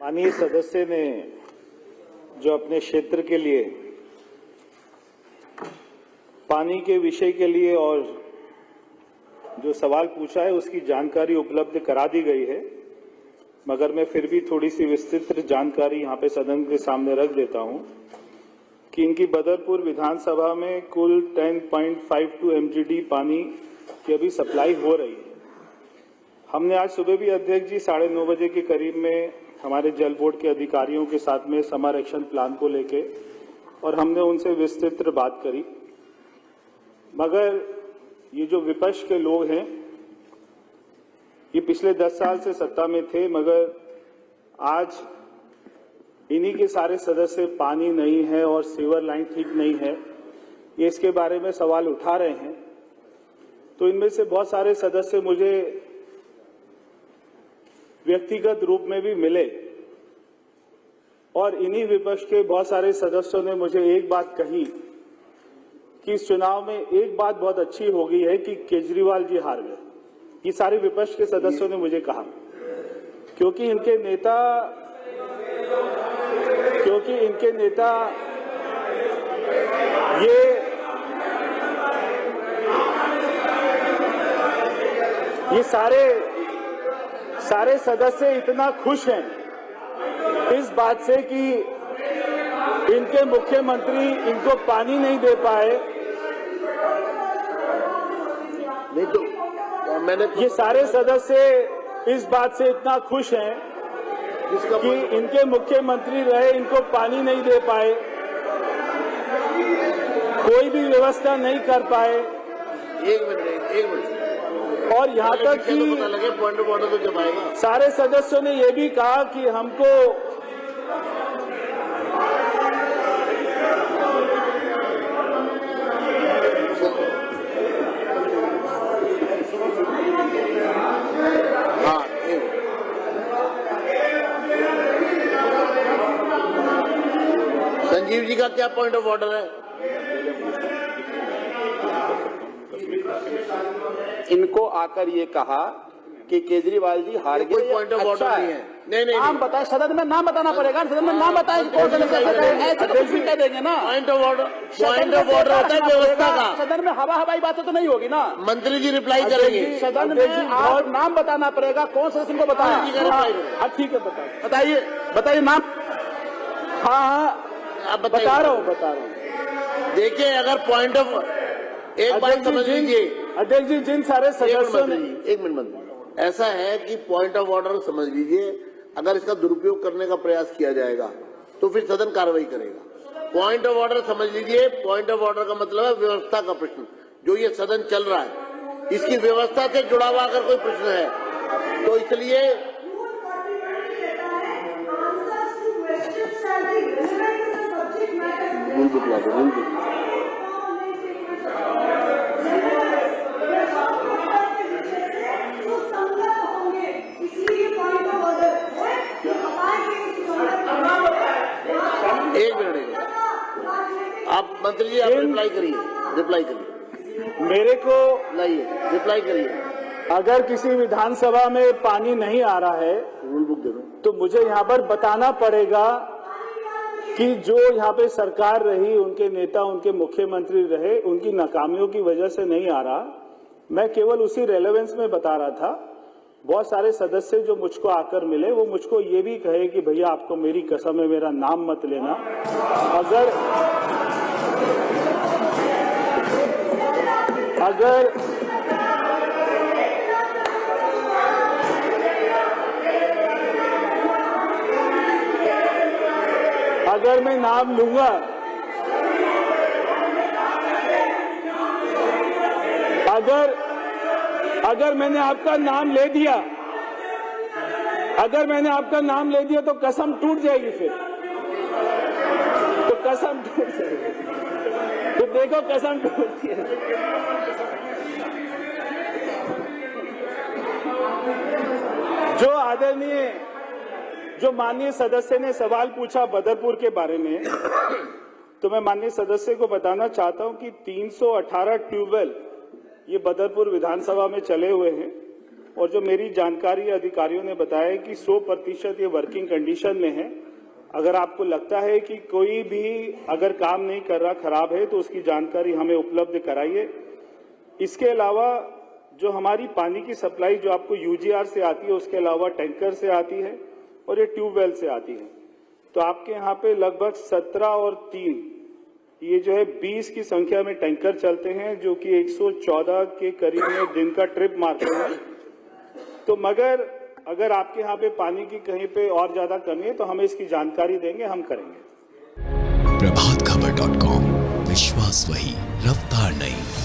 माननीय सदस्य ने जो अपने क्षेत्र के लिए पानी के विषय के लिए और जो सवाल पूछा है उसकी जानकारी उपलब्ध करा दी गई है, मगर मैं फिर भी थोड़ी सी विस्तृत जानकारी यहाँ पे सदन के सामने रख देता हूँ कि इनकी बदरपुर विधानसभा में कुल 10.52 MGD पानी की अभी सप्लाई हो रही है। हमने आज सुबह भी अध्यक्ष जी 9:30 बजे के करीब में हमारे जल बोर्ड के अधिकारियों के साथ में समर एक्शन प्लान को लेके और हमने उनसे विस्तृत बात करी, मगर ये जो विपक्ष के लोग हैं ये पिछले 10 साल से सत्ता में थे, मगर आज इन्हीं के सारे सदस्य पानी नहीं है और सीवर लाइन ठीक नहीं है, ये इसके बारे में सवाल उठा रहे हैं। तो इनमें से बहुत सारे सदस्य मुझे व्यक्तिगत रूप में भी मिले और इन्हीं विपक्ष के बहुत सारे सदस्यों ने मुझे एक बात कही कि इस चुनाव में एक बात बहुत अच्छी हो गई है कि केजरीवाल जी हार गए। ये सारे विपक्ष के सदस्यों ने मुझे कहा क्योंकि इनके नेता ये सारे सदस्य इतना खुश हैं इस बात से कि इनके मुख्यमंत्री इनको पानी नहीं दे पाए। नहीं तो ये सारे सदस्य इस बात से इतना खुश हैं कि इनके मुख्यमंत्री रहे इनको पानी नहीं दे पाए, कोई भी व्यवस्था नहीं कर पाए। एक मिनट और यहाँ तक कि पॉइंट ऑफ ऑर्डर तो जब आएगा सारे सदस्यों ने यह भी कहा कि हमको संजीव जी का क्या पॉइंट ऑफ ऑर्डर है? इनको आकर ये कहा कि केजरीवाल जी हार गए। कोई पॉइंट ऑफ ऑर्डर नहीं है। नहीं नाम बताए, सदन में नाम बताना पड़ेगा। सदन में नाम बताए कौन ऐसे तो कुछ भी कह देंगे ना। पॉइंट ऑफ ऑर्डर होता है व्यवस्था का। सदन में हवाई बातें तो नहीं होगी ना। मंत्री जी रिप्लाई करेंगे। सदन में आप नाम बताना पड़ेगा कौन सदस्य को बताया। ठीक है बताइए नाम। हाँ आप बता रहा हूँ। देखिए अगर पॉइंट ऑफ एक बात समझ लीजिए अध्यक्ष जी, जिन सारे सदस्यों ने एक मिनट ऐसा है कि पॉइंट ऑफ ऑर्डर समझ लीजिए, अगर इसका दुरुपयोग करने का प्रयास किया जाएगा तो फिर सदन कार्रवाई करेगा। पॉइंट ऑफ ऑर्डर समझ लीजिए, पॉइंट ऑफ ऑर्डर का मतलब है व्यवस्था का प्रश्न। जो ये सदन चल रहा है इसकी व्यवस्था से जुड़ा हुआ अगर कोई प्रश्न है तो इसलिए एक मिनट आप मंत्री जी आप रिप्लाई करिए मेरे को लाइए, रिप्लाई करिए। अगर किसी विधानसभा में पानी नहीं आ रहा है रूल बुक दे दो तो मुझे यहाँ पर बताना पड़ेगा कि जो यहाँ पे सरकार रही, उनके नेता, उनके मुख्यमंत्री रहे, उनकी नाकामियों की वजह से नहीं आ रहा। मैं केवल उसी रेलेवेंस में बता रहा था। बहुत सारे सदस्य जो मुझको आकर मिले वो मुझको ये भी कहे कि भैया आपको मेरी कसम है मेरा नाम मत लेना। अगर मैं नाम लूंगा अगर मैंने आपका नाम ले दिया तो कसम टूट जाएगी। फिर तो कसम टूट जाएगी। तो देखो कसम टूटती है। जो माननीय सदस्य ने सवाल पूछा बदरपुर के बारे में, तो मैं माननीय सदस्य को बताना चाहता हूं कि 318 ट्यूबवेल ये बदरपुर विधानसभा में चले हुए हैं। और जो मेरी जानकारी अधिकारियों ने बताया कि 100% ये वर्किंग कंडीशन में है। अगर आपको लगता है कि कोई भी अगर काम नहीं कर रहा, खराब है, तो उसकी जानकारी हमें उपलब्ध कराइए। इसके अलावा जो हमारी पानी की सप्लाई जो आपको यूजीआर से आती है, उसके अलावा टैंकर से आती है और ये ट्यूबवेल से आती है। तो आपके यहाँ पे लगभग 17 और 3 ये जो है 20 की संख्या में टैंकर चलते हैं, जो कि 114 के करीब में दिन का ट्रिप मारते हैं। तो मगर अगर आपके यहाँ पे पानी की कहीं पे और ज्यादा कमी है तो हमें इसकी जानकारी देंगे, हम करेंगे। प्रभातखबर.com, विश्वास वही, रफ्तार नहीं।